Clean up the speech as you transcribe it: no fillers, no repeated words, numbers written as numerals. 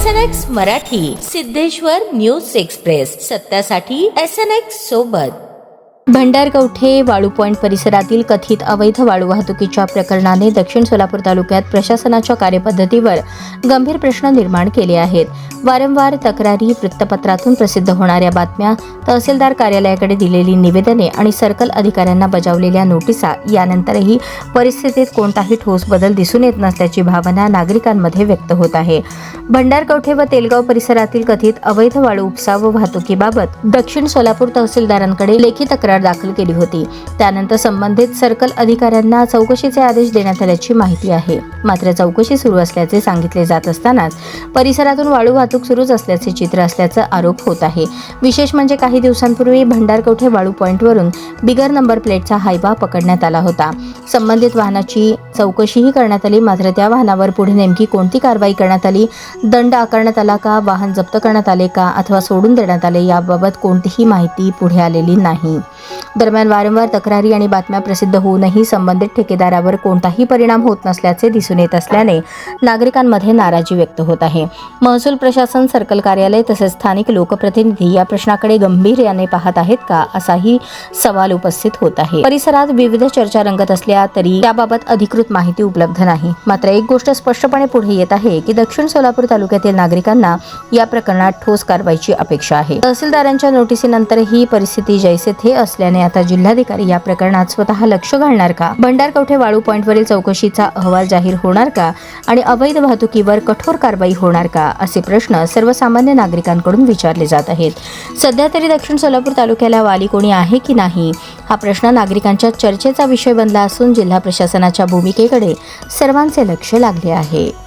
SNX मराठी, Siddheshwar news express, सत्यासाठी SNX सोबत. भंडारगवठे वाळू पॉइंट परिसरातील कथित अवैध वाळू वाहतुकीच्या प्रकरणाने दक्षिण सोलापूर तालुक्यात प्रशासनाच्या कार्यपद्धतीवर गंभीर प्रश्न निर्माण केले आहेत. वारंवार तक्रारी, वृत्तपत्रातून प्रसिद्ध होणाऱ्या बातम्या, तहसीलदार कार्यालयाकडे दिलेली निवेदने आणि सर्कल अधिकाऱ्यांना बजावलेल्या नोटिसा यानंतरही परिस्थितीत कोणताही ठोस बदल दिसून येत नसल्याची भावना नागरिकांमध्ये व्यक्त होत आहे. भंडारगवठे व तेलगाव परिसरातील कथित अवैध वाळू उपसा व वाहतुकीबाबत दक्षिण सोलापूर तहसीलदारांकडे लेखी तक्रार दाखल केली होती. त्यानंतर संबंधित सर्कल अधिकाऱ्यांना चौकशीचे आदेश देण्यात आल्याची माहिती आहे. मात्र चौकशी सुरू असल्याचे सांगितले जात असतानाच परिसरातून वाळू वाहतूक सुरूच असल्याचे चित्र असल्याचा आरोप होत आहे. विशेष म्हणजे काही दिवसांपूर्वी भंडारगवठे वाळू पॉइंटवरून बिगर नंबर प्लेटचा हायबा पकडण्यात आला होता. संबंधित वाहनाची चौकशीही करण्यात आली. मात्र त्या वाहनावर पुढे नेमकी कोणती कारवाई करण्यात आली, दंड आकारण्यात आला का, वाहन जप्त करण्यात आले का अथवा सोडून देण्यात आले याबाबत कोणतीही माहिती पुढे आलेली नाही. दरम्यान वारंवार तक्रारी आणि बातम्या प्रसिद्ध होऊनही संबंधित ठेकेदारावर कोणताही परिणाम होत नसल्याचे दिसून येत असल्याने नागरिकांमध्ये नाराजी व्यक्त होत आहे. महसूल प्रशासन, सर्कल कार्यालय तसेच स्थानिक लोकप्रतिनिधी या प्रश्नाकडे गंभीर्याने पाहत आहेत का, असाही सवाल उपस्थित होत आहे. परिसरात विविध चर्चा रंगत असल्या तरी त्याबाबत अधिकृत माहिती उपलब्ध नाही. मात्र एक गोष्ट स्पष्टपणे पुढे येत आहे की दक्षिण सोलापूर तालुक्यातील नागरिकांना या प्रकरणात ठोस कारवाईची अपेक्षा आहे. तहसीलदारांच्या नोटिसीनंतरही परिस्थिती जैसे थे असल्याने आता जिल्हाधिकारी या प्रकरणात स्वतः लक्ष घालणार का, भंडारगवठे वाळू पॉइंटवरील चौकशीचा अहवाल जाहीर होणार का आणि अवैध वाहतुकीवर कठोर कारवाई होणार का, असे प्रश्न सर्वसामान्य नागरिकांकडून विचारले जात आहेत. सध्या तरी दक्षिण सोलापूर तालुक्याला वाली कोणी आहे की नाही हा प्रश्न नागरिकांच्या चर्चेचा विषय बनला असून जिल्हा प्रशासनाच्या भूमिकेकडे सर्वांचे लक्ष लागले आहे.